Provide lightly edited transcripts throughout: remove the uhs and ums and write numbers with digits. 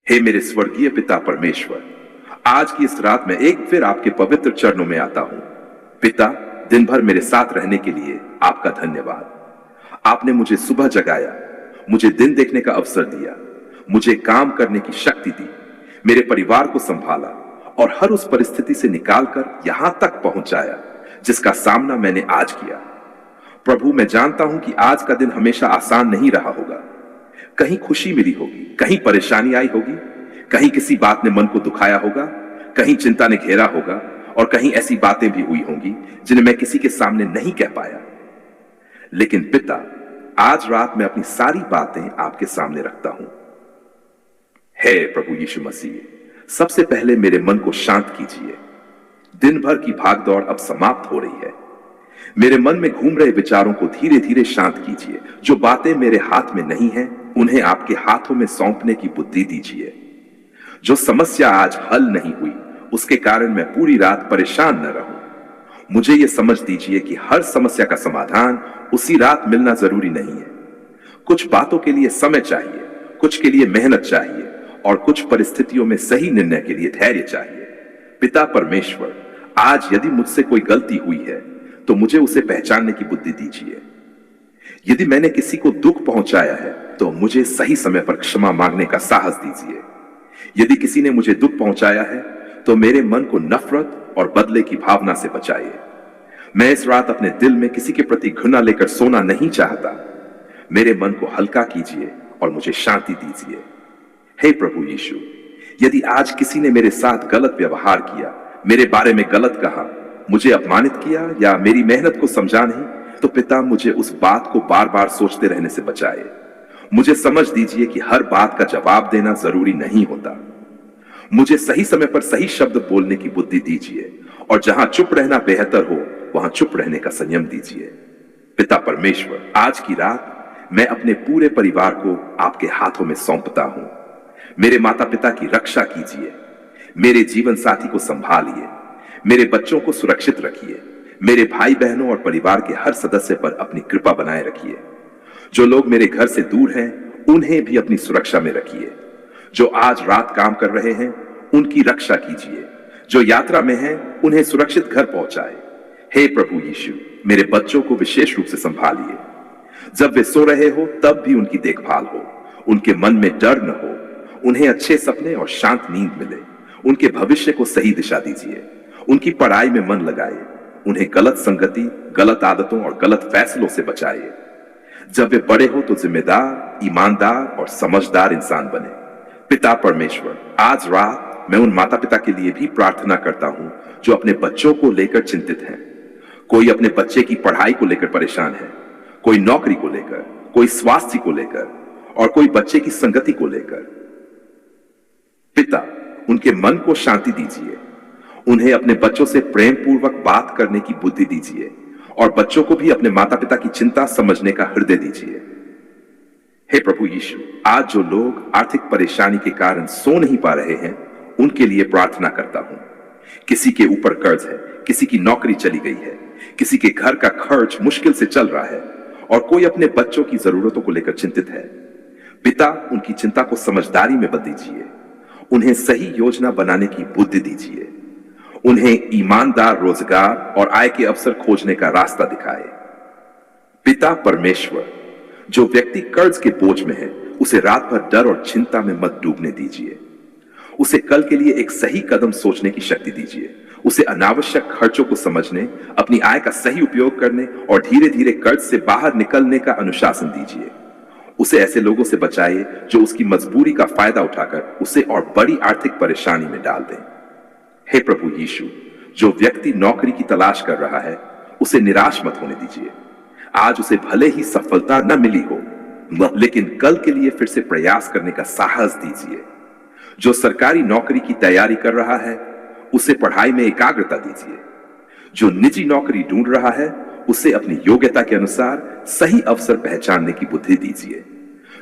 हे मेरे स्वर्गीय पिता परमेश्वर, आज की इस रात में एक फिर आपके पवित्र चरणों में आता हूं। पिता, दिन भर मेरे साथ रहने के लिए आपका धन्यवाद। आपने मुझे सुबह जगाया, मुझे दिन देखने का अवसर दिया, मुझे काम करने की शक्ति दी, मेरे परिवार को संभाला और हर उस परिस्थिति से निकालकर यहां तक पहुंचाया जिसका सामना मैंने आज किया। प्रभु, मैं जानता हूं कि आज का दिन हमेशा आसान नहीं रहा होगा। कहीं खुशी मिली होगी, कहीं परेशानी आई होगी, कहीं किसी बात ने मन को दुखाया होगा, कहीं चिंता ने घेरा होगा और कहीं ऐसी बातें भी हुई होंगी जिन्हें मैं किसी के सामने नहीं कह पाया। लेकिन पिता, आज रात मैं अपनी सारी बातें आपके सामने रखता हूं। हे प्रभु यीशु मसीह, सबसे पहले मेरे मन को शांत कीजिए। दिन भर की भागदौड़ अब समाप्त हो रही है। मेरे मन में घूम रहे विचारों को धीरे धीरे शांत कीजिए। जो बातें मेरे हाथ में नहीं हैं, उन्हें आपके हाथों में सौंपने की बुद्धि दीजिए। जो समस्या आज हल नहीं हुई, उसके कारण मैं पूरी रात परेशान न रहूं। मुझे यह समझ दीजिए कि हर समस्या का समाधान उसी रात मिलना जरूरी नहीं है। कुछ बातों के लिए समय चाहिए, कुछ के लिए मेहनत चाहिए और कुछ परिस्थितियों में सही निर्णय के लिए धैर्य चाहिए। पिता परमेश्वर, आज यदि मुझसे कोई गलती हुई है तो मुझे उसे पहचानने की बुद्धि दीजिए। यदि मैंने किसी को दुख पहुंचाया है तो मुझे सही समय पर क्षमा मांगने का साहस दीजिए। यदि किसी ने मुझे दुख पहुंचाया है तो मेरे मन को नफरत और बदले की भावना से बचाइए। मैं इस रात अपने दिल में किसी के प्रति घृणा लेकर सोना नहीं चाहता। मेरे मन को हल्का कीजिए और मुझे शांति दीजिए। हे प्रभु यीशु, यदि आज किसी ने मेरे साथ गलत व्यवहार किया, मेरे बारे में गलत कहा, मुझे अपमानित किया या मेरी मेहनत को समझा नहीं, तो पिता मुझे उस बात को बार बार सोचते रहने से बचाए। मुझे समझ दीजिए कि हर बात का जवाब देना जरूरी नहीं होता। मुझे सही समय पर सही शब्द बोलने की बुद्धि दीजिए और जहां चुप रहना बेहतर हो, वहां चुप रहने का संयम दीजिए। पिता परमेश्वर, आज की रात मैं अपने पूरे परिवार को आपके हाथों में सौंपता हूं। मेरे माता पिता की रक्षा कीजिए, मेरे जीवन साथी को संभालिए, मेरे बच्चों को सुरक्षित रखिए, मेरे भाई बहनों और परिवार के हर सदस्य पर अपनी कृपा बनाए रखिए। जो लोग मेरे घर से दूर हैं, उन्हें भी अपनी सुरक्षा में रखिए। जो आज रात काम कर रहे हैं, उनकी रक्षा कीजिए। जो यात्रा में हैं, उन्हें सुरक्षित घर पहुंचाए। हे प्रभु यीशु, मेरे बच्चों को विशेष रूप से संभालिए। जब वे सो रहे हो तब भी उनकी देखभाल हो, उनके मन में डर न हो, उन्हें अच्छे सपने और शांत नींद मिले। उनके भविष्य को सही दिशा दीजिए, उनकी पढ़ाई में मन लगाए, उन्हें गलत संगति, गलत आदतों और गलत फैसलों से बचाइए। जब वे बड़े हो तो जिम्मेदार, ईमानदार और समझदार इंसान बने। पिता परमेश्वर, आज रात मैं उन माता पिता के लिए भी प्रार्थना करता हूं जो अपने बच्चों को लेकर चिंतित हैं। कोई अपने बच्चे की पढ़ाई को लेकर परेशान है, कोई नौकरी को लेकर, कोई स्वास्थ्य को लेकर और कोई बच्चे की संगति को लेकर। पिता, उनके मन को शांति दीजिए। उन्हें अपने बच्चों से प्रेम पूर्वक बात करने की बुद्धि दीजिए और बच्चों को भी अपने माता पिता की चिंता समझने का हृदय दीजिए। हे प्रभु यीशु, आज जो लोग आर्थिक परेशानी के कारण सो नहीं पा रहे हैं, उनके लिए प्रार्थना करता हूं। किसी के ऊपर कर्ज है, किसी की नौकरी चली गई है, किसी के घर का खर्च मुश्किल से चल रहा है और कोई अपने बच्चों की जरूरतों को लेकर चिंतित है। पिता, उनकी चिंता को समझदारी में बदल दीजिए। उन्हें सही योजना बनाने की बुद्धि दीजिए। उन्हें ईमानदार रोजगार और आय के अवसर खोजने का रास्ता दिखाए। पिता परमेश्वर, जो व्यक्ति कर्ज के बोझ में है, उसे रात भर डर और चिंता में मत डूबने दीजिए। उसे कल के लिए एक सही कदम सोचने की शक्ति दीजिए। उसे अनावश्यक खर्चों को समझने, अपनी आय का सही उपयोग करने और धीरे धीरे कर्ज से बाहर निकलने का अनुशासन दीजिए। उसे ऐसे लोगों से बचाइए जो उसकी मजबूरी का फायदा उठाकर उसे और बड़ी आर्थिक परेशानी में डाल दें। हे प्रभु यीशु, जो व्यक्ति नौकरी की तलाश कर रहा है, उसे निराश मत होने दीजिए। आज उसे भले ही सफलता न मिली हो, लेकिन कल के लिए फिर से प्रयास करने का साहस दीजिए। जो सरकारी नौकरी की तैयारी कर रहा है, उसे पढ़ाई में एकाग्रता दीजिए। जो निजी नौकरी ढूंढ रहा है, उसे अपनी योग्यता के अनुसार सही अवसर पहचानने की बुद्धि दीजिए।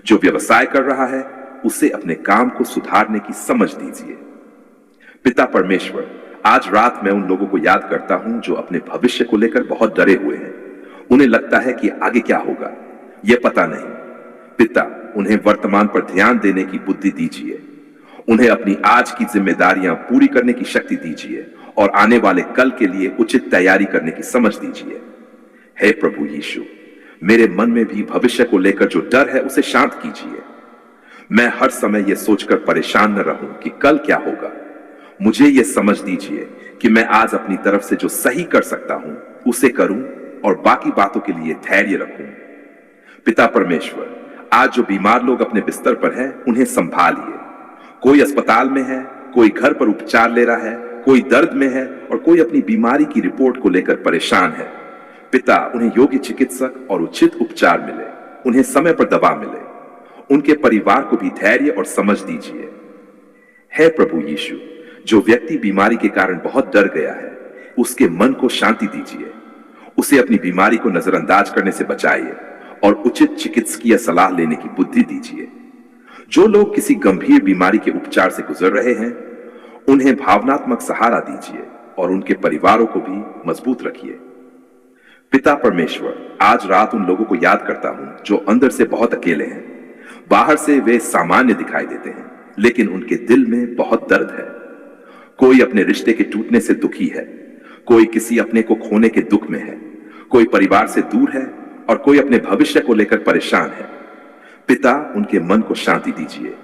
जो व्यवसाय कर रहा है, उसे अपने काम को सुधारने की समझ दीजिए। पिता परमेश्वर, आज रात मैं उन लोगों को याद करता हूं जो अपने भविष्य को लेकर बहुत डरे हुए हैं। उन्हें लगता है कि आगे क्या होगा, यह पता नहीं। पिता, उन्हें वर्तमान पर ध्यान देने की बुद्धि दीजिए। उन्हें अपनी आज की जिम्मेदारियां पूरी करने की शक्ति दीजिए और आने वाले कल के लिए उचित तैयारी करने की समझ दीजिए। हे प्रभु यीशु, मेरे मन में भी भविष्य को लेकर जो डर है उसे शांत कीजिए। मैं हर समय यह सोचकर परेशान न रहूं कि कल क्या होगा। मुझे यह समझ दीजिए कि मैं आज अपनी तरफ से जो सही कर सकता हूं उसे करूं और बाकी बातों के लिए धैर्य रखूं। पिता परमेश्वर, आज जो बीमार लोग अपने बिस्तर पर हैं उन्हें संभालिए। कोई अस्पताल में है, कोई घर पर उपचार ले रहा है, कोई दर्द में है और कोई अपनी बीमारी की रिपोर्ट को लेकर परेशान है। पिता, उन्हें योग्य चिकित्सक और उचित उपचार मिले, उन्हें समय पर दवा मिले। उनके परिवार को भी धैर्य और समझ दीजिए। हे प्रभु यीशु, जो व्यक्ति बीमारी के कारण बहुत डर गया है उसके मन को शांति दीजिए। उसे अपनी बीमारी को नजरअंदाज करने से बचाइए और उचित चिकित्सकीय सलाह लेने की बुद्धि दीजिए। जो लोग किसी गंभीर बीमारी के उपचार से गुजर रहे हैं उन्हें भावनात्मक सहारा दीजिए और उनके परिवारों को भी मजबूत रखिए। पिता परमेश्वर, आज रात उन लोगों को याद करता हूं जो अंदर से बहुत अकेले हैं। बाहर से वे सामान्य दिखाई देते हैं लेकिन उनके दिल में बहुत दर्द है। कोई अपने रिश्ते के टूटने से दुखी है, कोई किसी अपने को खोने के दुख में है, कोई परिवार से दूर है और कोई अपने भविष्य को लेकर परेशान है। पिता, उनके मन को शांति दीजिए।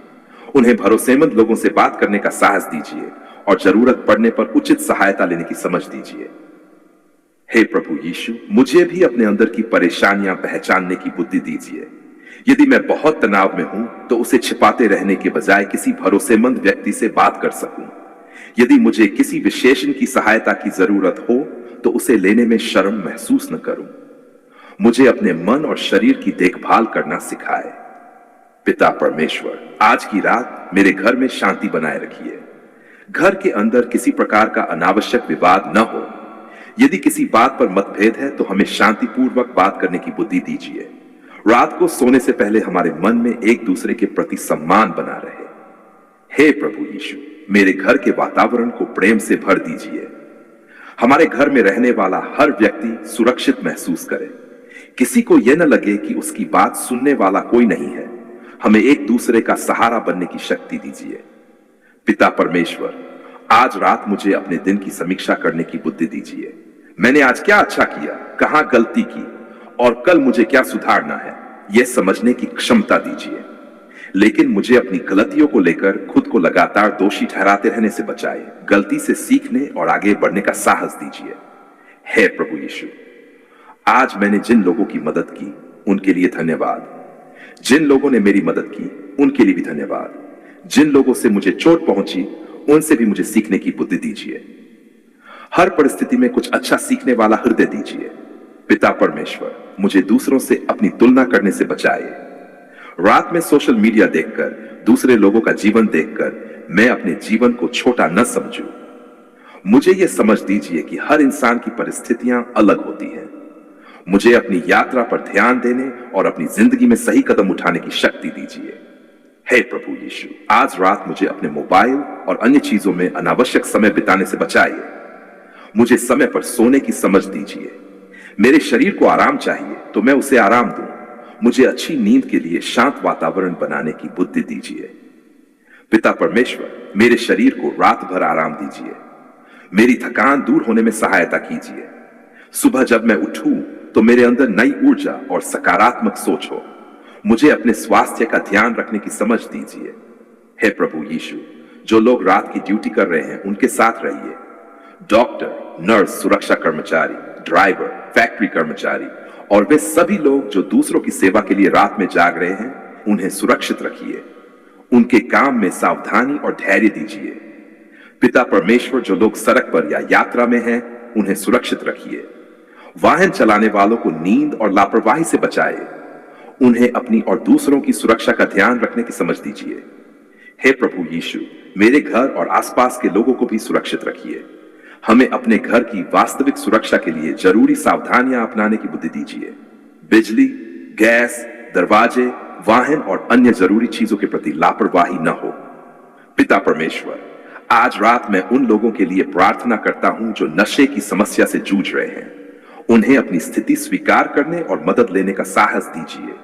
उन्हें भरोसेमंद लोगों से बात करने का साहस दीजिए और जरूरत पड़ने पर उचित सहायता लेने की समझ दीजिए। हे प्रभु यीशु, मुझे भी अपने अंदर की परेशानियां पहचानने की बुद्धि दीजिए। यदि मैं बहुत तनाव में हूं तो उसे छिपाते रहने के बजाय किसी भरोसेमंद व्यक्ति से बात कर सकूं। यदि मुझे किसी विशेषज्ञ की सहायता की जरूरत हो तो उसे लेने में शर्म महसूस न करूं। मुझे अपने मन और शरीर की देखभाल करना सिखाए। पिता परमेश्वर, आज की रात मेरे घर में शांति बनाए रखिए। घर के अंदर किसी प्रकार का अनावश्यक विवाद न हो। यदि किसी बात पर मतभेद है तो हमें शांतिपूर्वक बात करने की बुद्धि दीजिए। रात को सोने से पहले हमारे मन में एक दूसरे के प्रति सम्मान बना रहे। हे प्रभु यीशु, मेरे घर के वातावरण को प्रेम से भर दीजिए। हमारे घर में रहने वाला हर व्यक्ति सुरक्षित महसूस करे। किसी को यह न लगे कि उसकी बात सुनने वाला कोई नहीं है। हमें एक दूसरे का सहारा बनने की शक्ति दीजिए। पिता परमेश्वर, आज रात मुझे अपने दिन की समीक्षा करने की बुद्धि दीजिए। मैंने आज क्या अच्छा किया, कहां गलती की और कल मुझे क्या सुधारना है, यह समझने की क्षमता दीजिए। लेकिन मुझे अपनी गलतियों को लेकर खुद को लगातार दोषी ठहराते रहने से बचाए। गलती से सीखने और आगे बढ़ने का साहस दीजिए। हे प्रभु यीशु, आज मैंने जिन लोगों की मदद की उनके लिए धन्यवाद। जिन लोगों ने मेरी मदद की उनके लिए भी धन्यवाद। जिन लोगों से मुझे चोट पहुंची उनसे भी मुझे सीखने की बुद्धि दीजिए। हर परिस्थिति में कुछ अच्छा सीखने वाला हृदय दीजिए। पिता परमेश्वर, मुझे दूसरों से अपनी तुलना करने से बचाए। रात में सोशल मीडिया देखकर, दूसरे लोगों का जीवन देखकर मैं अपने जीवन को छोटा न समझूं। मुझे यह समझ दीजिए कि हर इंसान की परिस्थितियां अलग होती हैं। मुझे अपनी यात्रा पर ध्यान देने और अपनी जिंदगी में सही कदम उठाने की शक्ति दीजिए। हे प्रभु यीशु, आज रात मुझे अपने मोबाइल और अन्य चीजों में अनावश्यक समय बिताने से बचाइए। मुझे समय पर सोने की समझ दीजिए। मेरे शरीर को आराम चाहिए तो मैं उसे आराम दूं। मुझे अच्छी नींद के लिए शांत वातावरण बनाने की बुद्धि दीजिए। पिता परमेश्वर, मेरे शरीर को रात भर आराम दीजिए। मेरी थकान दूर होने में सहायता कीजिए। सुबह जब मैं उठूं तो मेरे अंदर नई ऊर्जा और सकारात्मक सोच हो। मुझे अपने स्वास्थ्य का ध्यान रखने की समझ दीजिए। हे प्रभु यीशु, जो लोग रात की ड्यूटी कर रहे हैं उनके साथ रहिए। डॉक्टर, नर्स, सुरक्षा कर्मचारी, ड्राइवर, फैक्ट्री कर्मचारी और वे सभी लोग जो दूसरों की सेवा के लिए रात में जाग रहे हैं, उन्हें सुरक्षित रखिए। उनके काम में सावधानी और धैर्य दीजिए। पिता परमेश्वर, जो लोग सड़क पर या यात्रा में हैं, उन्हें सुरक्षित रखिए। वाहन चलाने वालों को नींद और लापरवाही से बचाए। उन्हें अपनी और दूसरों की सुरक्षा का ध्यान रखने की समझ दीजिए। हे प्रभु यीशु, मेरे घर और आसपास के लोगों को भी सुरक्षित रखिए। हमें अपने घर की वास्तविक सुरक्षा के लिए जरूरी सावधानियां अपनाने की बुद्धि दीजिए। बिजली, गैस, दरवाजे, वाहन और अन्य जरूरी चीजों के प्रति लापरवाही न हो। पिता परमेश्वर, आज रात मैं उन लोगों के लिए प्रार्थना करता हूं जो नशे की समस्या से जूझ रहे हैं। उन्हें अपनी स्थिति स्वीकार करने और मदद लेने का साहस दीजिए।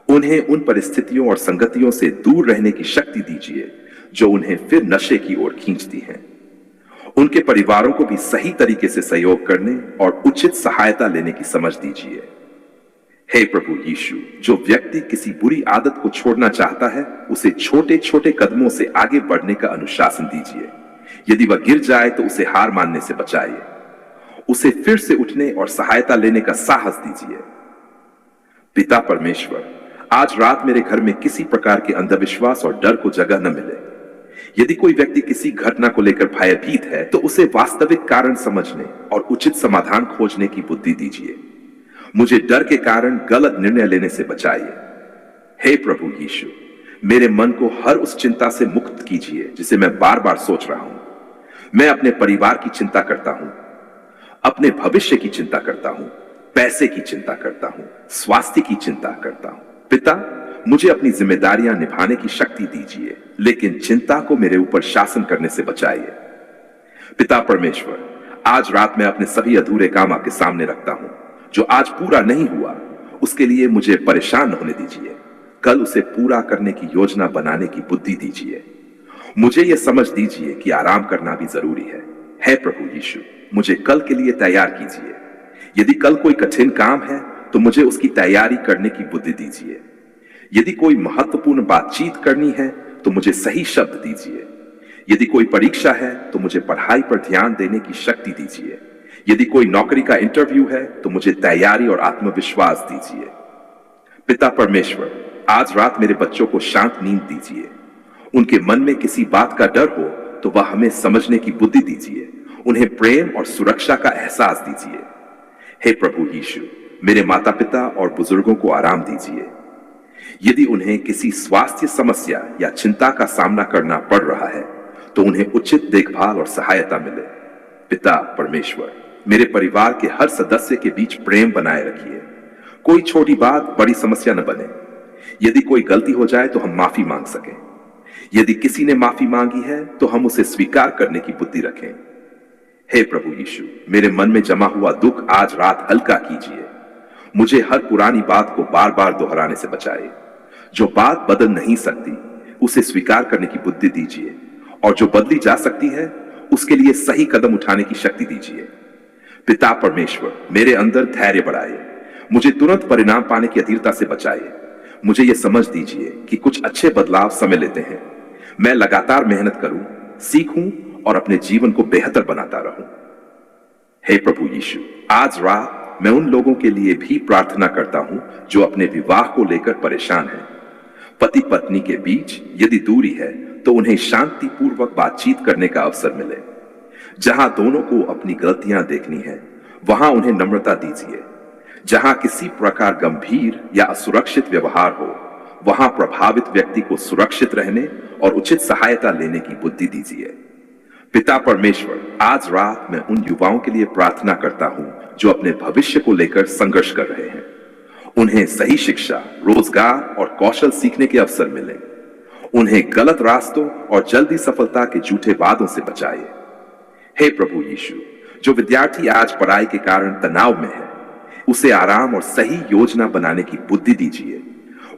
उन्हें उन परिस्थितियों और संगतियों से दूर रहने की शक्ति दीजिए जो उन्हें फिर नशे की ओर खींचती हैं। उनके परिवारों को भी सही तरीके से सहयोग करने और उचित सहायता लेने की समझ दीजिए। हे प्रभु यीशु, जो व्यक्ति किसी बुरी आदत को छोड़ना चाहता है, उसे छोटे छोटे कदमों से आगे बढ़ने का अनुशासन दीजिए। यदि वह गिर जाए तो उसे हार मानने से बचाइए। उसे फिर से उठने और सहायता लेने का साहस दीजिए। पिता परमेश्वर, आज रात मेरे घर में किसी प्रकार के अंधविश्वास और डर को जगह न मिले। यदि कोई व्यक्ति किसी घटना को लेकर भयभीत है तो उसे वास्तविक कारण समझने और उचित समाधान खोजने की बुद्धि दीजिए। मुझे डर के कारण गलत निर्णय लेने से बचाइए। हे प्रभु यीशु, मेरे मन को हर उस चिंता से मुक्त कीजिए जिसे मैं बार बार सोच रहा हूं। मैं अपने परिवार की चिंता करता हूं, अपने भविष्य की चिंता करता हूं, पैसे की चिंता करता हूं, स्वास्थ्य की चिंता करता हूं। पिता, मुझे अपनी जिम्मेदारियां निभाने की शक्ति दीजिए, लेकिन चिंता को मेरे ऊपर शासन करने से बचाइए। पिता परमेश्वर, आज रात मैं अपने सभी अधूरे काम आपके सामने रखता हूं। जो आज पूरा नहीं हुआ, उसके लिए मुझे परेशान होने दीजिए। कल उसे पूरा करने की योजना बनाने की बुद्धि दीजिए। मुझे यह समझ दीजिए कि आराम करना भी जरूरी है। हे प्रभु यीशु, मुझे कल के लिए तैयार कीजिए। यदि कल कोई कठिन काम है तो मुझे उसकी तैयारी करने की बुद्धि दीजिए। यदि कोई महत्वपूर्ण बातचीत करनी है तो मुझे सही शब्द दीजिए। यदि कोई परीक्षा है तो मुझे पढ़ाई पर ध्यान देने की शक्ति दीजिए। यदि कोई नौकरी का इंटरव्यू है तो मुझे तैयारी और आत्मविश्वास दीजिए। पिता परमेश्वर, आज रात मेरे बच्चों को शांत नींद दीजिए। उनके मन में किसी बात का डर हो तो वह हमें समझने की बुद्धि दीजिए। उन्हें प्रेम और सुरक्षा का एहसास दीजिए। हे प्रभु यीशु, मेरे माता पिता और बुजुर्गों को आराम दीजिए। यदि उन्हें किसी स्वास्थ्य समस्या या चिंता का सामना करना पड़ रहा है तो उन्हें उचित देखभाल और सहायता मिले। पिता परमेश्वर, मेरे परिवार के हर सदस्य के बीच प्रेम बनाए रखिए। कोई छोटी बात बड़ी समस्या न बने। यदि कोई गलती हो जाए तो हम माफी मांग सकें। यदि किसी ने माफी मांगी है तो हम उसे स्वीकार करने की बुद्धि रखें। हे प्रभु यीशु, मेरे मन में जमा हुआ दुख आज रात हल्का कीजिए। मुझे हर पुरानी बात को बार बार दोहराने से बचाए। जो बात बदल नहीं सकती उसे स्वीकार करने की बुद्धि दीजिए, और जो बदली जा सकती है उसके लिए सही कदम उठाने की शक्ति दीजिए। पिता परमेश्वर, मेरे अंदर धैर्य बढ़ाए। मुझे तुरंत परिणाम पाने की अधीरता से बचाए। मुझे यह समझ दीजिए कि कुछ अच्छे बदलाव समय लेते हैं। मैं लगातार मेहनत करूं, सीखूं और अपने जीवन को बेहतर बनाता रहूं। हे प्रभु यीशु, आज रात मैं उन लोगों के लिए भी प्रार्थना करता हूं जो अपने विवाह को लेकर परेशान हैं। पति पत्नी के बीच यदि दूरी है तो उन्हें शांतिपूर्वक बातचीत करने का अवसर मिले। जहां दोनों को अपनी गलतियां देखनी है वहां उन्हें नम्रता दीजिए। जहां किसी प्रकार गंभीर या असुरक्षित व्यवहार हो वहां प्रभावित व्यक्ति को सुरक्षित रहने और उचित सहायता लेने की बुद्धि दीजिए। पिता परमेश्वर, आज रात मैं उन युवाओं के लिए प्रार्थना करता हूं जो अपने भविष्य को लेकर संघर्ष कर रहे हैं। उन्हें सही शिक्षा, रोजगार और कौशल सीखने के अवसर मिले। उन्हें गलत रास्तों और जल्दी सफलता के झूठे वादों से बचाइए। हे प्रभु यीशु, जो विद्यार्थी आज पढ़ाई के कारण तनाव में है, उसे आराम और सही योजना बनाने की बुद्धि दीजिए।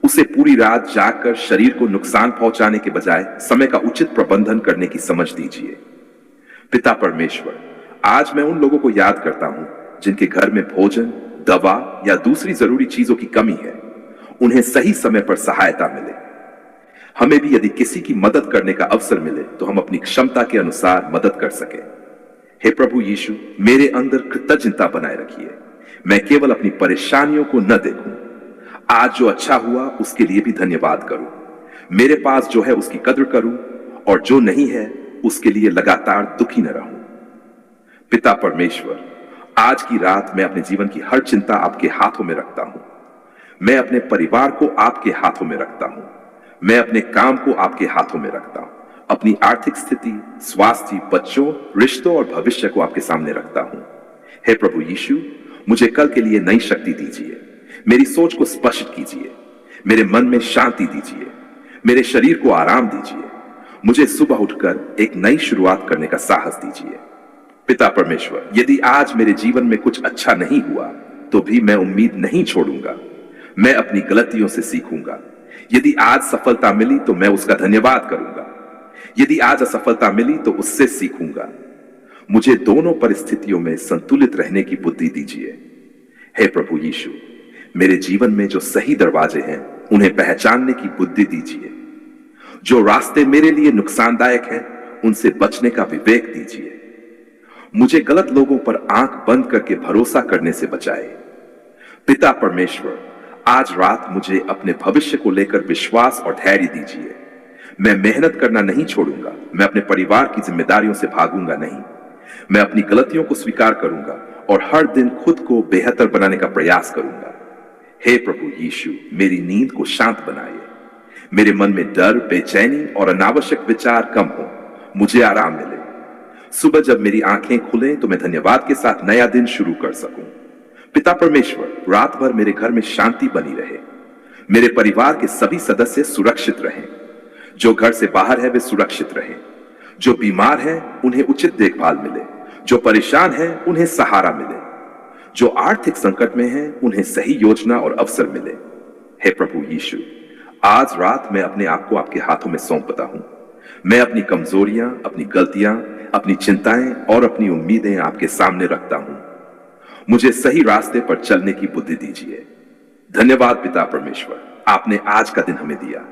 उसे पूरी रात जागकर शरीर को नुकसान पहुंचाने के बजाय समय का उचित प्रबंधन करने की समझ दीजिए। पिता परमेश्वर, आज मैं उन लोगों को याद करता हूं जिनके घर में भोजन, दवा या दूसरी जरूरी चीजों की कमी है। उन्हें सही समय पर सहायता मिले। हमें भी यदि किसी की मदद करने का अवसर मिले तो हम अपनी क्षमता के अनुसार मदद कर सके। हे प्रभु यीशु, मेरे अंदर कृतज्ञता बनाए रखिए। मैं केवल अपनी परेशानियों को न देखूं। आज जो अच्छा हुआ उसके लिए भी धन्यवाद करूं। मेरे पास जो है उसकी कद्र करूं, और जो नहीं है उसके लिए लगातार दुखी न रहूं। पिता परमेश्वर, आज की रात मैं अपने जीवन की हर चिंता आपके हाथों में रखता हूं। मैं अपने परिवार को आपके हाथों में रखता हूं। मैं अपने काम को आपके हाथों में रखता हूं। अपनी आर्थिक स्थिति, स्वास्थ्य, बच्चों, रिश्तों और भविष्य को आपके सामने रखता हूं। हे प्रभु यीशु, मुझे कल के लिए नई शक्ति दीजिए। मेरी सोच को स्पष्ट कीजिए। मेरे मन में शांति दीजिए। मेरे शरीर को आराम दीजिए। मुझे सुबह उठकर एक नई शुरुआत करने का साहस दीजिए। पिता परमेश्वर, यदि आज मेरे जीवन में कुछ अच्छा नहीं हुआ तो भी मैं उम्मीद नहीं छोड़ूंगा। मैं अपनी गलतियों से सीखूंगा। यदि आज सफलता मिली तो मैं उसका धन्यवाद करूंगा। यदि आज असफलता मिली तो उससे सीखूंगा। मुझे दोनों परिस्थितियों में संतुलित रहने की बुद्धि दीजिए। हे प्रभु यीशु, मेरे जीवन में जो सही दरवाजे हैं उन्हें पहचानने की बुद्धि दीजिए। जो रास्ते मेरे लिए नुकसानदायक हैं उनसे बचने का विवेक दीजिए। मुझे गलत लोगों पर आंख बंद करके भरोसा करने से बचाए। पिता परमेश्वर, आज रात मुझे अपने भविष्य को लेकर विश्वास और धैर्य दीजिए। मैं मेहनत करना नहीं छोड़ूंगा। मैं अपने परिवार की जिम्मेदारियों से भागूंगा नहीं। मैं अपनी गलतियों को स्वीकार करूंगा और हर दिन खुद को बेहतर बनाने का प्रयास करूंगा। हे प्रभु यीशु, मेरी नींद को शांत बनाइए। मेरे मन में डर, बेचैनी और अनावश्यक विचार कम हो। मुझे आराम मिले। सुबह जब मेरी आंखें खुलें तो मैं धन्यवाद के साथ नया दिन शुरू कर सकूं। पिता परमेश्वर, रात भर मेरे घर में शांति बनी रहे। मेरे परिवार के सभी सदस्य सुरक्षित रहें। जो घर से बाहर है वे सुरक्षित रहें। जो बीमार हैं उन्हें उचित देखभाल मिले। जो परेशान हैं उन्हें सहारा मिले। जो आर्थिक संकट में हैं उन्हें सही योजना और अवसर मिले। हे प्रभु यीशु, आज रात मैं अपने आप को आपके हाथों में सौंपता हूं। मैं अपनी कमजोरियां, अपनी गलतियां, अपनी चिंताएं और अपनी उम्मीदें आपके सामने रखता हूं। मुझे सही रास्ते पर चलने की बुद्धि दीजिए। धन्यवाद पिता परमेश्वर, आपने आज का दिन हमें दिया।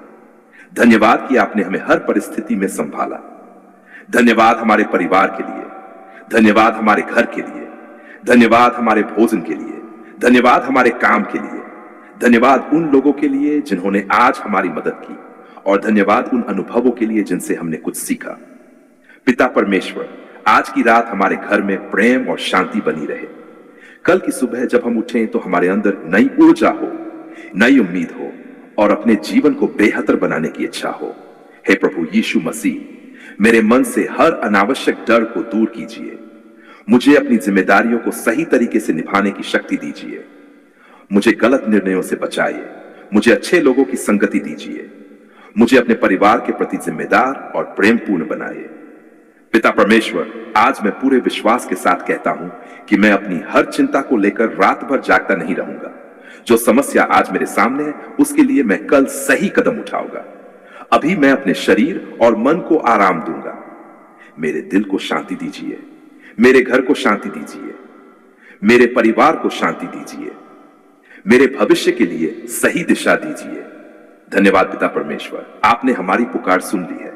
धन्यवाद कि आपने हमें हर परिस्थिति में संभाला। धन्यवाद हमारे परिवार के लिए। धन्यवाद हमारे घर के लिए। धन्यवाद हमारे भोजन के लिए। धन्यवाद हमारे काम के लिए। धन्यवाद उन लोगों के लिए जिन्होंने आज हमारी मदद की, और धन्यवाद उन अनुभवों के लिए जिनसे हमने कुछ सीखा। पिता परमेश्वर, आज की रात हमारे घर में प्रेम और शांति बनी रहे। कल की सुबह जब हम उठें तो हमारे अंदर नई ऊर्जा हो, नई उम्मीद हो और अपने जीवन को बेहतर बनाने की इच्छा हो। हे प्रभु यीशु मसीह, मेरे मन से हर अनावश्यक डर को दूर कीजिए। मुझे अपनी जिम्मेदारियों को सही तरीके से निभाने की शक्ति दीजिए। मुझे गलत निर्णयों से बचाइए। मुझे अच्छे लोगों की संगति दीजिए। मुझे अपने परिवार के प्रति जिम्मेदार और प्रेमपूर्ण बनाइए। पिता परमेश्वर, आज मैं पूरे विश्वास के साथ कहता हूं कि मैं अपनी हर चिंता को लेकर रात भर जागता नहीं रहूंगा। जो समस्या आज मेरे सामने है उसके लिए मैं कल सही कदम उठाऊंगा। अभी मैं अपने शरीर और मन को आराम दूंगा। मेरे दिल को शांति दीजिए। मेरे घर को शांति दीजिए। मेरे परिवार को शांति दीजिए। मेरे भविष्य के लिए सही दिशा दीजिए। धन्यवाद पिता परमेश्वर, आपने हमारी पुकार सुन ली है।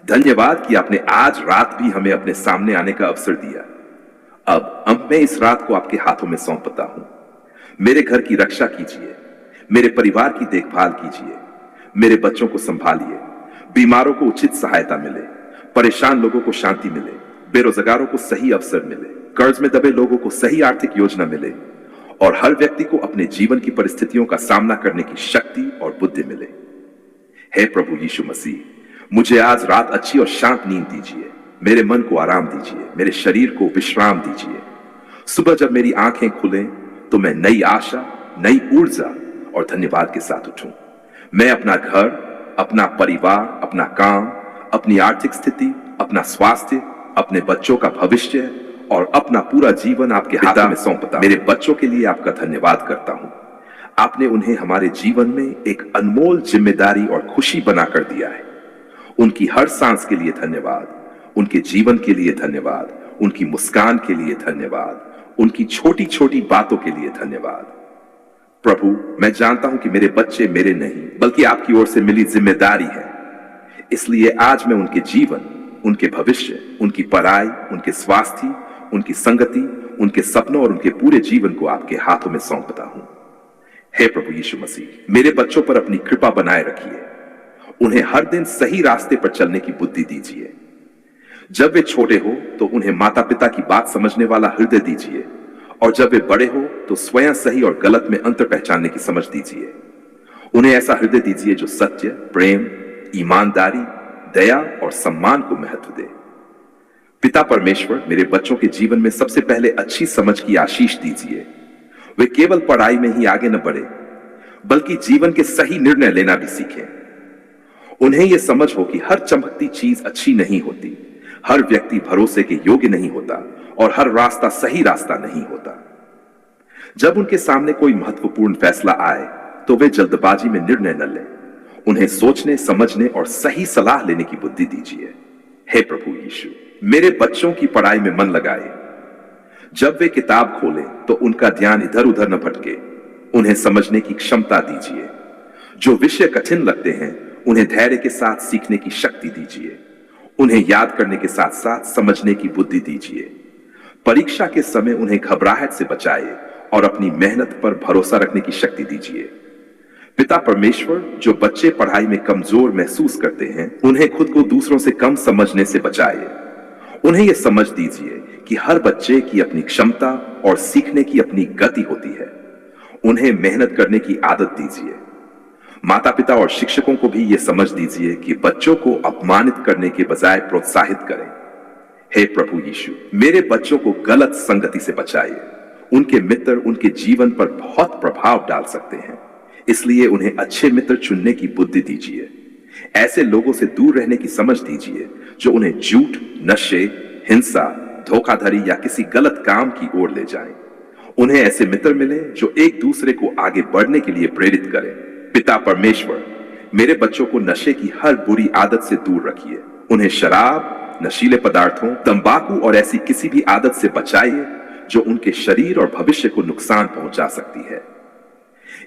धन्यवाद कि आपने आज रात भी हमें अपने सामने आने का अवसर दिया। अब मैं इस रात को आपके हाथों में सौंपता हूं। मेरे घर की रक्षा कीजिए। मेरे परिवार की देखभाल कीजिए। मेरे बच्चों को संभालिए। बीमारों को उचित सहायता मिले। परेशान लोगों को शांति मिले। बेरोजगारों को सही अवसर मिले। कर्ज में दबे लोगों को सही आर्थिक योजना मिले और हर व्यक्ति को अपने जीवन की परिस्थितियों का सामना करने की शक्ति और बुद्धि मिले। हे प्रभु यीशु मसीह, मुझे आज रात अच्छी और शांत नींद दीजिए। मेरे मन को आराम दीजिए। मेरे शरीर को विश्राम दीजिए। सुबह जब मेरी आंखें खुलें तो मैं नई आशा, नई ऊर्जा और धन्यवाद के साथ उठूं। मैं अपना घर, अपना परिवार, अपना काम, अपनी आर्थिक स्थिति, अपना स्वास्थ्य, अपने बच्चों का भविष्य और अपना पूरा जीवन आपके हाथों में सौंपता हूं। मेरे बच्चों के लिए आपका धन्यवाद करता हूं। आपने उन्हें हमारे जीवन में एक अनमोल जिम्मेदारी और खुशी बनाकर दिया है। उनकी हर सांस के लिए धन्यवाद। उनके जीवन के लिए धन्यवाद। उनकी मुस्कान के लिए धन्यवाद। उनकी छोटी छोटी बातों के लिए धन्यवाद। प्रभु, मैं जानता हूं कि मेरे बच्चे मेरे नहीं बल्कि आपकी ओर से मिली जिम्मेदारी है। इसलिए आज मैं उनके जीवन, उनके भविष्य, उनकी पढ़ाई, उनके स्वास्थ्य, उनकी संगति, उनके सपनों और उनके पूरे जीवन को आपके हाथों में सौंपता हूं। हे प्रभु यीशु मसीह, मेरे बच्चों पर अपनी कृपा बनाए रखिए। उन्हें हर दिन सही रास्ते पर चलने की बुद्धि दीजिए। जब वे छोटे हो तो उन्हें माता पिता की बात समझने वाला हृदय दीजिए, और जब वे बड़े हो तो स्वयं सही और गलत में अंतर पहचानने की समझ दीजिए। उन्हें ऐसा हृदय दीजिए जो सत्य, प्रेम, ईमानदारी, दया और सम्मान को महत्व दे। पिता परमेश्वर, मेरे बच्चों के जीवन में सबसे पहले अच्छी समझ की आशीष दीजिए। वे केवल पढ़ाई में ही आगे न बढ़े बल्कि जीवन के सही निर्णय लेना भी सीखें। उन्हें यह समझ हो कि हर चमकती चीज अच्छी नहीं होती, हर व्यक्ति भरोसे के योग्य नहीं होता और हर रास्ता सही रास्ता नहीं होता। जब उनके सामने कोई महत्वपूर्ण फैसला आए तो वे जल्दबाजी में निर्णय न लें उन्हें सोचने, समझने और सही सलाह लेने की बुद्धि दीजिए। हे प्रभु यीशु, मेरे बच्चों की पढ़ाई में मन लगाए। जब वे किताब खोलें तो उनका ध्यान इधर उधर न भटके। उन्हें समझने की क्षमता दीजिए। जो विषय कठिन लगते हैं उन्हें धैर्य के साथ सीखने की शक्ति दीजिए। उन्हें याद करने के साथ साथ समझने की बुद्धि दीजिए। परीक्षा के समय उन्हें घबराहट से बचाए और अपनी मेहनत पर भरोसा रखने की शक्ति दीजिए। पिता परमेश्वर, जो बच्चे पढ़ाई में कमजोर महसूस करते हैं उन्हें खुद को दूसरों से कम समझने से बचाए। उन्हें यह समझ दीजिए कि हर बच्चे की अपनी क्षमता और सीखने की अपनी गति होती है। उन्हें मेहनत करने की आदत दीजिए। माता पिता और शिक्षकों को भी यह समझ दीजिए कि बच्चों को अपमानित करने के बजाय प्रोत्साहित करें। हे प्रभु यीशु, मेरे बच्चों को गलत संगति से बचाइए। उनके मित्र उनके जीवन पर बहुत प्रभाव डाल सकते हैं, इसलिए उन्हें अच्छे मित्र चुनने की बुद्धि दीजिए। ऐसे लोगों से दूर रहने की समझ दीजिए जो उन्हें झूठ, नशे, हिंसा, धोखाधड़ी या किसी गलत काम की ओर ले जाएं। उन्हें ऐसे मित्र मिले जो एक दूसरे को आगे बढ़ने के लिए प्रेरित करें। पिता परमेश्वर, मेरे बच्चों को नशे की हर बुरी आदत से दूर रखिए। उन्हें शराब, नशीले पदार्थों, तंबाकू और ऐसी किसी भी आदत से बचाइए जो उनके शरीर और भविष्य को नुकसान पहुंचा सकती है।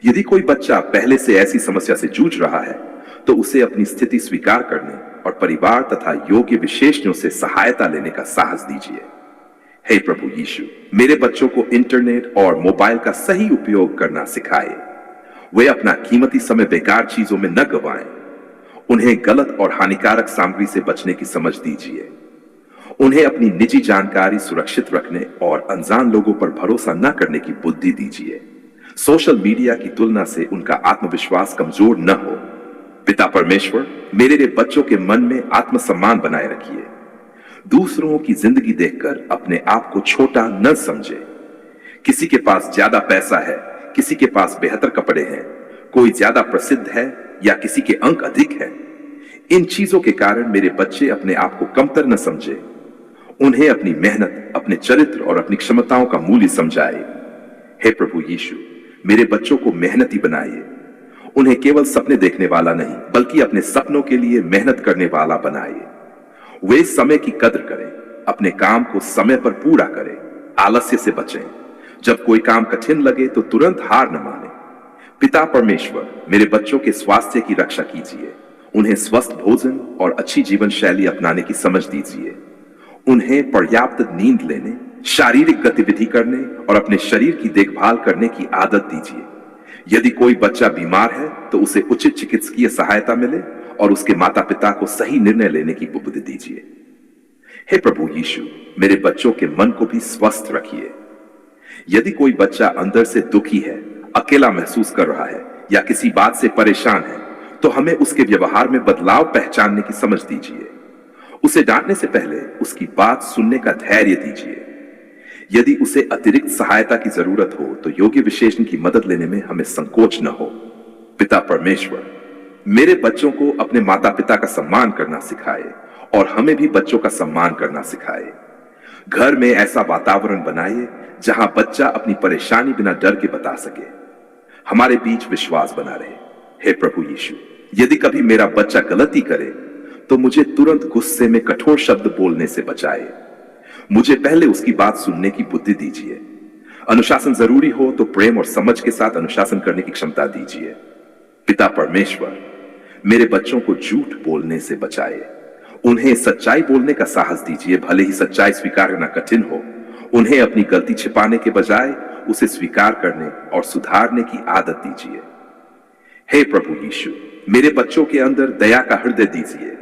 यदि कोई बच्चा पहले से ऐसी समस्या से जूझ रहा है तो उसे अपनी स्थिति स्वीकार करने और परिवार तथा योग्य विशेषज्ञों से सहायता लेने का साहस दीजिए। हे प्रभु यीशु, मेरे बच्चों को इंटरनेट और मोबाइल का सही उपयोग करना सिखाए। वे अपना कीमती समय बेकार चीजों में न गवाएं। उन्हें गलत और हानिकारक सामग्री से बचने की समझ दीजिए। उन्हें अपनी निजी जानकारी सुरक्षित रखने और अनजान लोगों पर भरोसा न करने की बुद्धि दीजिए। सोशल मीडिया की तुलना से उनका आत्मविश्वास कमजोर न हो। पिता परमेश्वर, मेरे बच्चों के मन में आत्मसम्मान बनाए रखिए। दूसरों की जिंदगी देखकर अपने आप को छोटा न समझे। किसी के पास ज्यादा पैसा है, किसी के पास बेहतर कपड़े हैं, कोई ज्यादा प्रसिद्ध है या किसी के अंक अधिक है। इन चीजों के कारण मेरे बच्चे अपने आप को कमतर न समझे। उन्हें अपनी मेहनत, अपने चरित्र और अपनी क्षमताओं का मूल्य समझाए। हे प्रभु यीशु, मेरे बच्चों को मेहनती बनाइए। उन्हें केवल सपने देखने वाला नहीं बल्कि अपने सपनों के लिए मेहनत करने वाला बनाइए। वे समय की कद्र करें, अपने काम को समय पर पूरा करें, आलस्य से बचें। जब कोई काम कठिन लगे तो तुरंत हार न माने। पिता परमेश्वर, मेरे बच्चों के स्वास्थ्य की रक्षा कीजिए। उन्हें स्वस्थ भोजन और अच्छी जीवन शैली अपनाने की समझ दीजिए। उन्हें पर्याप्त नींद लेने, शारीरिक गतिविधि करने और अपने शरीर की देखभाल करने की आदत दीजिए। यदि कोई बच्चा बीमार है तो उसे उचित चिकित्सकीय सहायता मिले और उसके माता पिता को सही निर्णय लेने की बुद्धि दीजिए। हे प्रभु यीशु, मेरे बच्चों के मन को भी स्वस्थ रखिए। यदि कोई बच्चा अंदर से दुखी है, अकेला महसूस कर रहा है या किसी बात से परेशान है तो हमें उसके व्यवहार में बदलाव पहचानने की समझ दीजिए। उसे डांटने से पहले उसकी बात सुनने का धैर्य दीजिए। यदि उसे अतिरिक्त सहायता की जरूरत हो तो योग्य विशेषज्ञ की मदद लेने में हमें संकोच न हो। पिता परमेश्वर, मेरे बच्चों को अपने माता पिता का सम्मान करना सिखाए और हमें भी बच्चों का सम्मान करना सिखाए। घर में ऐसा वातावरण बनाइए जहां बच्चा अपनी परेशानी बिना डर के बता सके। हमारे बीच विश्वास बना रहे। हे प्रभु यीशु, यदि कभी मेरा बच्चा गलती करे तो मुझे तुरंत गुस्से में कठोर शब्द बोलने से बचाए। मुझे पहले उसकी बात सुनने की बुद्धि दीजिए। अनुशासन जरूरी हो तो प्रेम और समझ के साथ अनुशासन करने की क्षमता दीजिए। पिता परमेश्वर, मेरे बच्चों को झूठ बोलने से बचाए। उन्हें सच्चाई बोलने का साहस दीजिए, भले ही सच्चाई स्वीकार करना कठिन हो। उन्हें अपनी गलती छिपाने के बजाय उसे स्वीकार करने और सुधारने की आदत दीजिए। हे प्रभु यीशु, मेरे बच्चों के अंदर दया का हृदय दीजिए।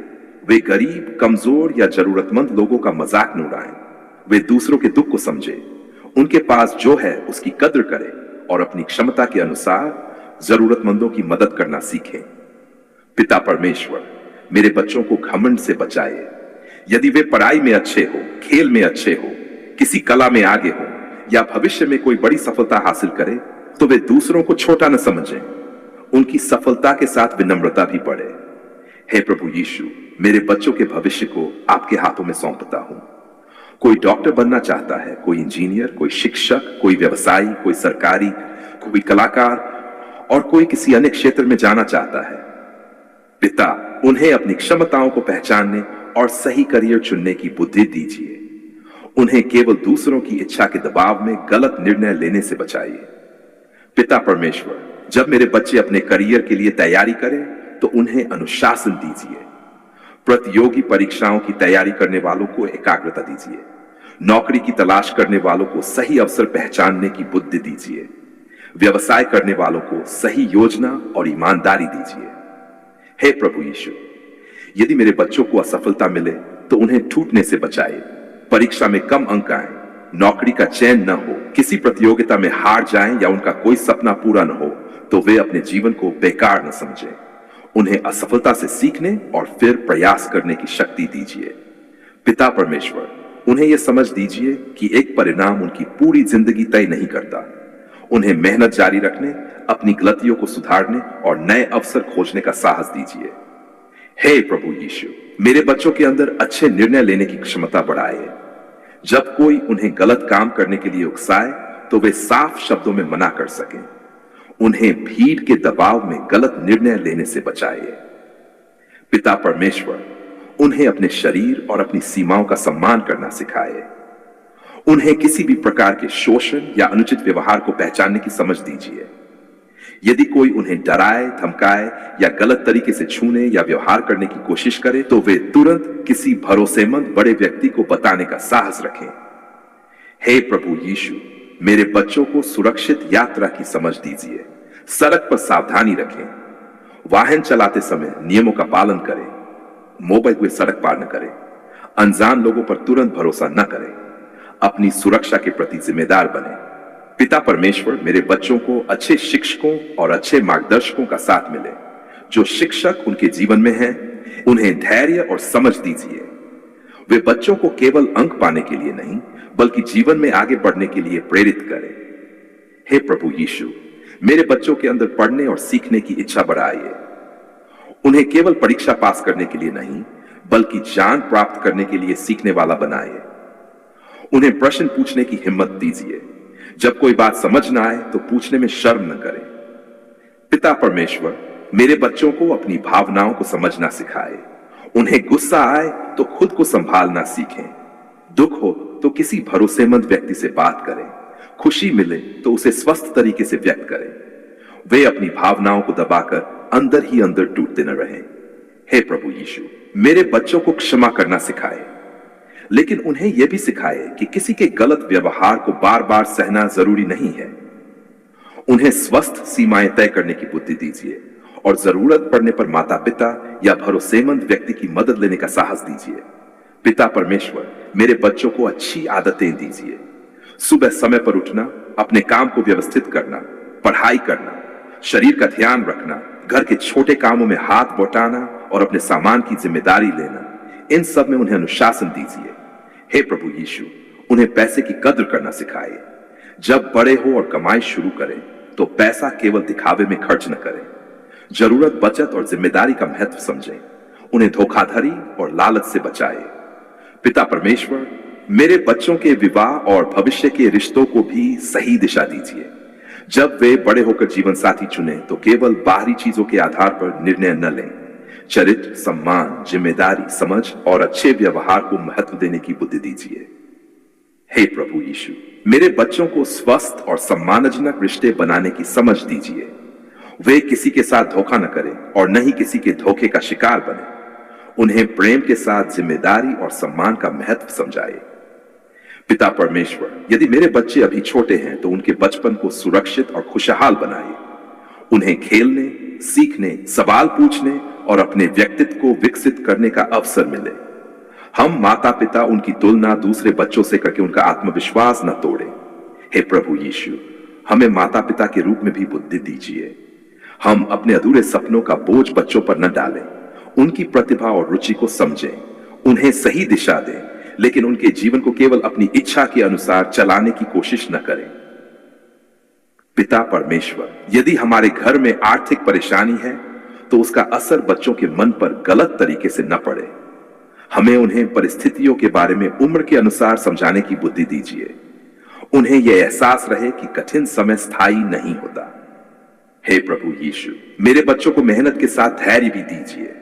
वे गरीब, कमजोर या जरूरतमंद लोगों का मजाक न उड़ाएं। वे दूसरों के दुख को समझे, उनके पास जो है उसकी कद्र करें और अपनी क्षमता के अनुसार जरूरतमंदों की मदद करना सीखें। पिता परमेश्वर, मेरे बच्चों को घमंड से बचाए। यदि वे पढ़ाई में अच्छे हो, खेल में अच्छे हो, किसी कला में आगे हो या भविष्य में कोई बड़ी सफलता हासिल करे तो वे दूसरों को छोटा न समझें। उनकी सफलता के साथ विनम्रता भी बढ़े। हे प्रभु यीशु, मेरे बच्चों के भविष्य को आपके हाथों में सौंपता हूं। कोई डॉक्टर बनना चाहता है, कोई इंजीनियर, कोई शिक्षक, कोई व्यवसायी, कोई सरकारी, कोई कलाकार और कोई किसी अन्य क्षेत्र में जाना चाहता है। पिता, उन्हें अपनी क्षमताओं को पहचानने और सही करियर चुनने की बुद्धि दीजिए। उन्हें केवल दूसरों की इच्छा के दबाव में गलत निर्णय लेने से बचाइए। पिता परमेश्वर, जब मेरे बच्चे अपने करियर के लिए तैयारी करें तो उन्हें अनुशासन दीजिए। प्रतियोगी परीक्षाओं की तैयारी करने वालों को एकाग्रता दीजिए। नौकरी की तलाश करने वालों को सही अवसर पहचानने की बुद्धि दीजिए। व्यवसाय करने वालों को सही योजना और ईमानदारी दीजिए। हे प्रभु यीशु, यदि मेरे बच्चों को असफलता मिले तो उन्हें टूटने से बचाए। परीक्षा में कम अंक आए, नौकरी का चयन न हो, किसी प्रतियोगिता में हार जाएं या उनका कोई सपना पूरा न हो तो वे अपने जीवन को बेकार न समझें। उन्हें असफलता से सीखने और फिर प्रयास करने की शक्ति दीजिए। पिता परमेश्वर, उन्हें यह समझ दीजिए कि एक परिणाम उनकी पूरी जिंदगी तय नहीं करता। उन्हें मेहनत जारी रखने, अपनी गलतियों को सुधारने और नए अवसर खोजने का साहस दीजिए। हे प्रभु यीशु, मेरे बच्चों के अंदर अच्छे निर्णय लेने की क्षमता बढ़ाए। जब कोई उन्हें गलत काम करने के लिए उकसाए तो वे साफ शब्दों में मना कर सकें। उन्हें भीड़ के दबाव में गलत निर्णय लेने से बचाइए। पिता परमेश्वर, उन्हें अपने शरीर और अपनी सीमाओं का सम्मान करना सिखाए। उन्हें किसी भी प्रकार के शोषण या अनुचित व्यवहार को पहचानने की समझ दीजिए। यदि कोई उन्हें डराए, धमकाए या गलत तरीके से छूने या व्यवहार करने की कोशिश करे तो वे तुरंत किसी भरोसेमंद बड़े व्यक्ति को बताने का साहस रखें। हे प्रभु यीशु, मेरे बच्चों को सुरक्षित यात्रा की समझ दीजिए। सड़क पर सावधानी रखें। वाहन चलाते समय नियमों का पालन करें। मोबाइल हुए सड़क पार न करें। अनजान लोगों पर तुरंत भरोसा न करें। अपनी सुरक्षा के प्रति जिम्मेदार बने। पिता परमेश्वर, मेरे बच्चों को अच्छे शिक्षकों और अच्छे मार्गदर्शकों का साथ मिले। जो शिक्षक उनके जीवन में हैं, उन्हें धैर्य और समझ दीजिए। वे बच्चों को केवल अंक पाने के लिए नहीं बल्कि जीवन में आगे बढ़ने के लिए प्रेरित करें। हे प्रभु यीशु, मेरे बच्चों के अंदर पढ़ने और सीखने की इच्छा बढ़ाइए। उन्हें केवल परीक्षा पास करने के लिए नहीं बल्कि ज्ञान प्राप्त करने के लिए सीखने वाला बनाइए। उन्हें प्रश्न पूछने की हिम्मत दीजिए। जब कोई बात समझ न आए तो पूछने में शर्म न करें। पिता परमेश्वर, मेरे बच्चों को अपनी भावनाओं को समझना सिखाए। उन्हें गुस्सा आए तो खुद को संभालना सीखें। दुख हो तो किसी भरोसेमंद व्यक्ति से बात करें। खुशी मिले तो उसे स्वस्थ तरीके से व्यक्त करें। वे अपनी भावनाओं को दबाकर अंदर ही अंदर टूटते न रहें। हे प्रभु यीशु, मेरे बच्चों को क्षमा करना सिखाए, लेकिन उन्हें यह भी सिखाए कि किसी के गलत व्यवहार को बार बार सहना जरूरी नहीं है। उन्हें स्वस्थ सीमाएं तय करने की बुद्धि दीजिए और जरूरत पड़ने पर माता पिता या भरोसेमंद व्यक्ति की मदद लेने का साहस दीजिए। पिता परमेश्वर, मेरे बच्चों को अच्छी आदतें दीजिए। सुबह समय पर उठना, अपने काम को व्यवस्थित करना, पढ़ाई करना, शरीर का ध्यान रखना, घर के छोटे कामों में हाथ बटाना और अपने सामान की जिम्मेदारी लेना, इन सब में उन्हें अनुशासन दीजिए। हे प्रभु यीशु, उन्हें पैसे की कद्र करना सिखाए। जब बड़े हो और कमाई शुरू करें तो पैसा केवल दिखावे में खर्च न करें। जरूरत, बचत और जिम्मेदारी का महत्व समझें। उन्हें धोखाधड़ी और लालच से बचाए। पिता परमेश्वर, मेरे बच्चों के विवाह और भविष्य के रिश्तों को भी सही दिशा दीजिए। जब वे बड़े होकर जीवन साथी चुने तो केवल बाहरी चीजों के आधार पर निर्णय न लें। चरित्र, सम्मान, जिम्मेदारी, समझ और अच्छे व्यवहार को महत्व देने की बुद्धि दीजिए। हे प्रभु यीशु, मेरे बच्चों को स्वस्थ और सम्मानजनक रिश्ते बनाने की समझ दीजिए। वे किसी के साथ धोखा न करें और न ही किसी के धोखे का शिकार बने। उन्हें प्रेम के साथ जिम्मेदारी और सम्मान का महत्व समझाए। पिता परमेश्वर, यदि मेरे बच्चे अभी छोटे हैं तो उनके बचपन को सुरक्षित और खुशहाल बनाए। उन्हें खेलने, सीखने, सवाल पूछने और अपने व्यक्तित्व को विकसित करने का अवसर मिले। हम माता पिता उनकी तुलना दूसरे बच्चों से करके उनका आत्मविश्वास न तोड़े। हे प्रभु यीशु, हमें माता पिता के रूप में भी बुद्धि दीजिए। हम अपने अधूरे सपनों का बोझ बच्चों पर न डालें। उनकी प्रतिभा और रुचि को समझें, उन्हें सही दिशा दें, लेकिन उनके जीवन को केवल अपनी इच्छा के अनुसार चलाने की कोशिश न करें। पिता परमेश्वर, यदि हमारे घर में आर्थिक परेशानी है तो उसका असर बच्चों के मन पर गलत तरीके से न पड़े। हमें उन्हें परिस्थितियों के बारे में उम्र के अनुसार समझाने की बुद्धि दीजिए। उन्हें यह एहसास रहे कि कठिन समय स्थायी नहीं होता। हे प्रभु यीशु, मेरे बच्चों को मेहनत के साथ धैर्य भी दीजिए।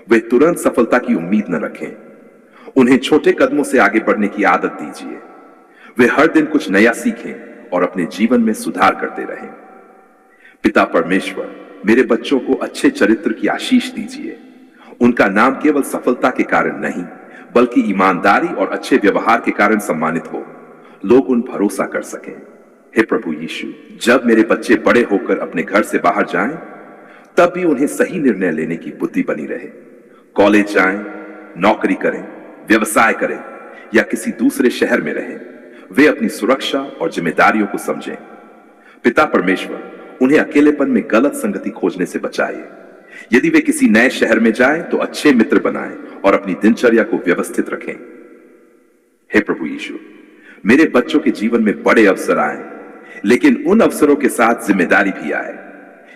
वे तुरंत सफलता की उम्मीद न रखें। उन्हें छोटे कदमों से आगे बढ़ने की आदत दीजिए। वे हर दिन कुछ नया सीखें और अपने जीवन में सुधार करते रहें। पिता परमेश्वर, मेरे बच्चों को अच्छे चरित्र की आशीष दीजिए। उनका नाम केवल सफलता के कारण नहीं, बल्कि ईमानदारी और अच्छे व्यवहार के कारण सम्मानित हो। लोग उन भरोसा कर सकें। हे प्रभु यीशु, जब मेरे बच्चे बड़े होकर अपने घर से बाहर जाएं, तब भी उन्हें सही निर्णय लेने की बुद्धि बनी रहे। कॉलेज जाएं, नौकरी करें, व्यवसाय करें या किसी दूसरे शहर में रहें, वे अपनी सुरक्षा और जिम्मेदारियों को समझें। पिता परमेश्वर, उन्हें अकेलेपन में गलत संगति खोजने से बचाइए। यदि वे किसी नए शहर में जाएं, तो अच्छे मित्र बनाएं और अपनी दिनचर्या को व्यवस्थित रखें। हे प्रभु यीशु, मेरे बच्चों के जीवन में बड़े अवसर आए, लेकिन उन अवसरों के साथ जिम्मेदारी भी आए।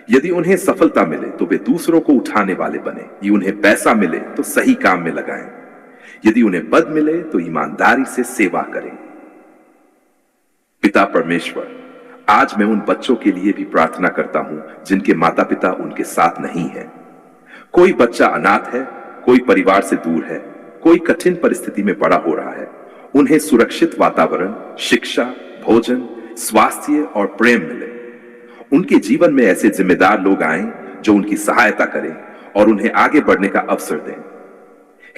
यदि उन्हें सफलता मिले तो वे दूसरों को उठाने वाले बने। यदि उन्हें पैसा मिले तो सही काम में लगाएं। यदि उन्हें पद मिले तो ईमानदारी से सेवा करें। पिता परमेश्वर, आज मैं उन बच्चों के लिए भी प्रार्थना करता हूं जिनके माता पिता उनके साथ नहीं हैं। कोई बच्चा अनाथ है, कोई परिवार से दूर है, कोई कठिन परिस्थिति में बड़ा हो रहा है। उन्हें सुरक्षित वातावरण, शिक्षा, भोजन, स्वास्थ्य और प्रेम मिले। उनके जीवन में ऐसे जिम्मेदार लोग आएं जो उनकी सहायता करें और उन्हें आगे बढ़ने का अवसर दें।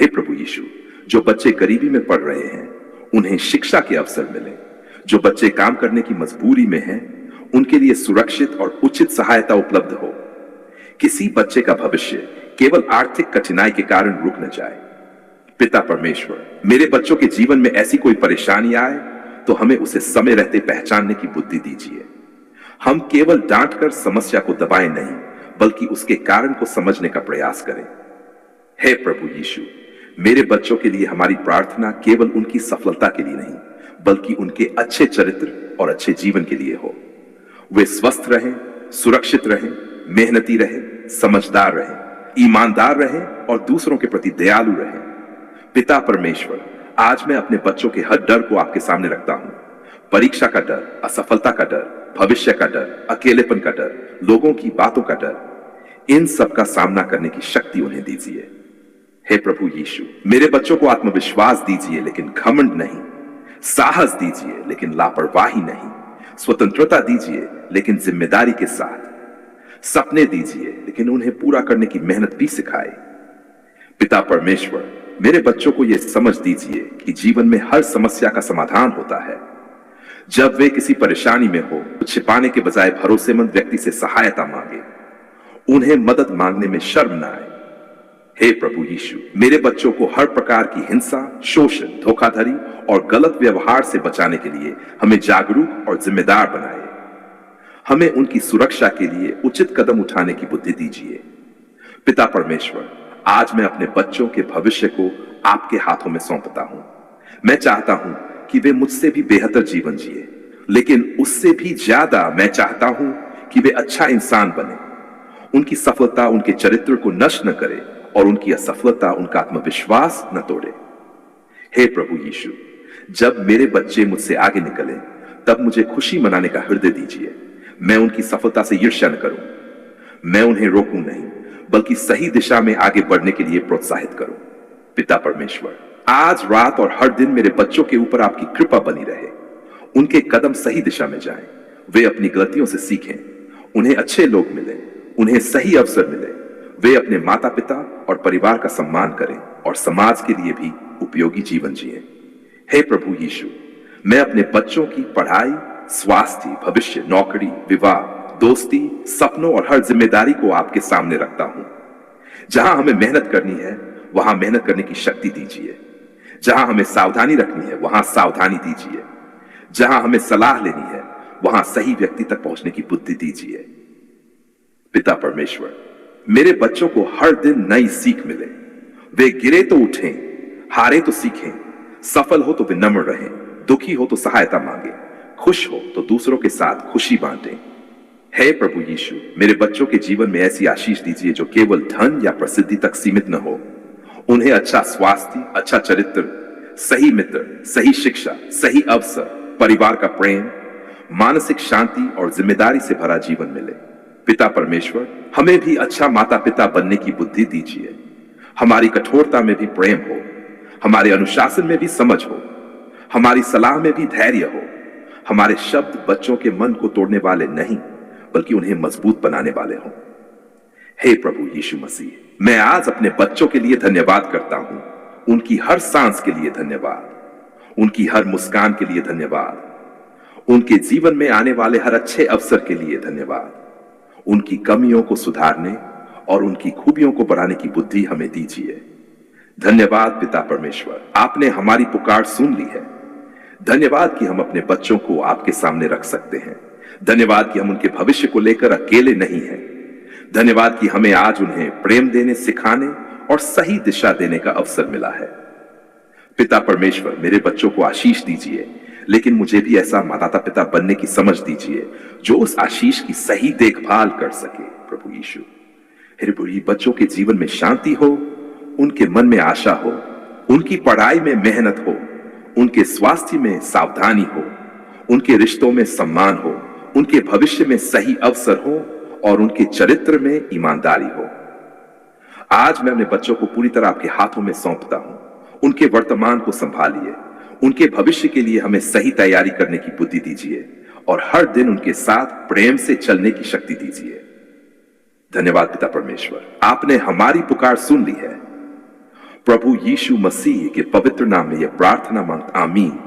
हे प्रभु यीशु, जो बच्चे गरीबी में पड़ रहे हैं, उन्हें शिक्षा के अवसर मिले। जो बच्चे काम करने की मजबूरी में हैं, उनके लिए सुरक्षित और उचित सहायता उपलब्ध हो। किसी बच्चे का भविष्य केवल आर्थिक कठिनाई के कारण रुक न जाए। पिता परमेश्वर, मेरे बच्चों के जीवन में ऐसी कोई परेशानी आए तो हमें उसे समय रहते पहचानने की बुद्धि दीजिए। हम केवल डांटकर समस्या को दबाएं नहीं, बल्कि उसके कारण को समझने का प्रयास करें। हे प्रभु यीशु, मेरे बच्चों के लिए हमारी प्रार्थना केवल उनकी सफलता के लिए नहीं, बल्कि उनके अच्छे चरित्र और अच्छे जीवन के लिए हो। वे स्वस्थ रहें, सुरक्षित रहें, मेहनती रहें, समझदार रहें, ईमानदार रहें और दूसरों के प्रति दयालु रहें। पिता परमेश्वर, आज मैं अपने बच्चों के हर डर को आपके सामने रखता हूं। परीक्षा का डर, असफलता का डर, भविष्य का डर, अकेलेपन का डर, लोगों की बातों का डर, इन सब का सामना करने की शक्ति उन्हें दीजिए। हे प्रभु यीशु, मेरे बच्चों को आत्मविश्वास दीजिए, लेकिन घमंड नहीं। साहस दीजिए, लेकिन लापरवाही नहीं। स्वतंत्रता दीजिए, लेकिन जिम्मेदारी के साथ। सपने दीजिए, लेकिन उन्हें पूरा करने की मेहनत भी सिखाए। पिता परमेश्वर, मेरे बच्चों को यह समझ दीजिए कि जीवन में हर समस्या का समाधान होता है। जब वे किसी परेशानी में हो, तो छिपाने के बजाय भरोसेमंद व्यक्ति से सहायता मांगे। उन्हें मदद मांगने में शर्म न आए। हे प्रभु यीशु, मेरे बच्चों को हर प्रकार की हिंसा, शोषण, धोखाधड़ी और गलत व्यवहार से बचाने के लिए हमें जागरूक और जिम्मेदार बनाए। हमें उनकी सुरक्षा के लिए उचित कदम उठाने की बुद्धि दीजिए। पिता परमेश्वर, आज मैं अपने बच्चों के भविष्य को आपके हाथों में सौंपता हूं। मैं चाहता हूं कि वे मुझसे भी बेहतर जीवन जिए, लेकिन उससे भी ज्यादा मैं चाहता हूं कि वे अच्छा इंसान बने। उनकी सफलता उनके चरित्र को नष्ट न करे और उनकी असफलता उनका आत्मविश्वास न तोड़े। हे प्रभु यीशु, जब मेरे बच्चे मुझसे आगे निकले, तब मुझे खुशी मनाने का हृदय दीजिए। मैं उनकी सफलता से ईर्ष्या न करूं। मैं उन्हें रोकूं नहीं, बल्कि सही दिशा में आगे बढ़ने के लिए प्रोत्साहित करूं। पिता परमेश्वर, आज रात और हर दिन मेरे बच्चों के ऊपर आपकी कृपा बनी रहे। उनके कदम सही दिशा में जाएं। वे अपनी गलतियों से सीखें। उन्हें अच्छे लोग मिले, उन्हें सही अवसर मिले। वे अपने माता पिता और परिवार का सम्मान करें और समाज के लिए भी उपयोगी जीवन जिएं। हे प्रभु यीशु, मैं अपने बच्चों की पढ़ाई, स्वास्थ्य, भविष्य, नौकरी, विवाह, दोस्ती, सपनों और हर जिम्मेदारी को आपके सामने रखता हूं। जहां हमें मेहनत करनी है, वहां मेहनत करने की शक्ति दीजिए। जहां हमें सावधानी रखनी है, वहां सावधानी दीजिए। जहां हमें सलाह लेनी है, वहां सही व्यक्ति तक पहुंचने की बुद्धि दीजिए। पिता परमेश्वर, मेरे बच्चों को हर दिन नई सीख मिले। वे गिरे तो उठें, हारे तो सीखें, सफल हो तो विनम्र रहें, दुखी हो तो सहायता मांगे, खुश हो तो दूसरों के साथ खुशी बांटें। हे प्रभु यीशु, मेरे बच्चों के जीवन में ऐसी आशीष दीजिए जो केवल धन या प्रसिद्धि तक सीमित न हो। उन्हें अच्छा स्वास्थ्य, अच्छा चरित्र, सही मित्र, सही शिक्षा, सही अवसर, परिवार का प्रेम, मानसिक शांति और जिम्मेदारी से भरा जीवन मिले। पिता परमेश्वर, हमें भी अच्छा माता पिता बनने की बुद्धि दीजिए। हमारी कठोरता में भी प्रेम हो, हमारे अनुशासन में भी समझ हो, हमारी सलाह में भी धैर्य हो। हमारे शब्द बच्चों के मन को तोड़ने वाले नहीं, बल्कि उन्हें मजबूत बनाने वाले हों। हे प्रभु यीशु मसीह, मैं आज अपने बच्चों के लिए धन्यवाद करता हूं। उनकी हर सांस के लिए धन्यवाद, उनकी हर मुस्कान के लिए धन्यवाद, उनके जीवन में आने वाले हर अच्छे अवसर के लिए धन्यवाद। उनकी कमियों को सुधारने और उनकी खूबियों को बढ़ाने की बुद्धि हमें दीजिए। धन्यवाद पिता परमेश्वर, आपने हमारी पुकार सुन ली है। धन्यवाद कि हम अपने बच्चों को आपके सामने रख सकते हैं। धन्यवाद कि हम उनके भविष्य को लेकर अकेले नहीं हैं। धन्यवाद कि हमें आज उन्हें प्रेम देने, सिखाने और सही दिशा देने का अवसर मिला है। पिता परमेश्वर, मेरे बच्चों को आशीष दीजिए, लेकिन मुझे भी ऐसा माता पिता बनने की समझ दीजिए जो उस आशीष की सही देखभाल कर सके। प्रभु यीशु, हे प्रभु, बच्चों के जीवन में शांति हो, उनके मन में आशा हो, उनकी पढ़ाई में मेहनत हो, उनके स्वास्थ्य में सावधानी हो, उनके रिश्तों में सम्मान हो, उनके भविष्य में सही अवसर हो और उनके चरित्र में ईमानदारी हो। आज मैं अपने बच्चों को पूरी तरह आपके हाथों में सौंपता हूं। उनके वर्तमान को संभालिए, उनके भविष्य के लिए हमें सही तैयारी करने की बुद्धि दीजिए और हर दिन उनके साथ प्रेम से चलने की शक्ति दीजिए। धन्यवाद पिता परमेश्वर, आपने हमारी पुकार सुन ली है। प्रभु यीशु मसीह के पवित्र नाम में यह प्रार्थना मांगता, आमीन।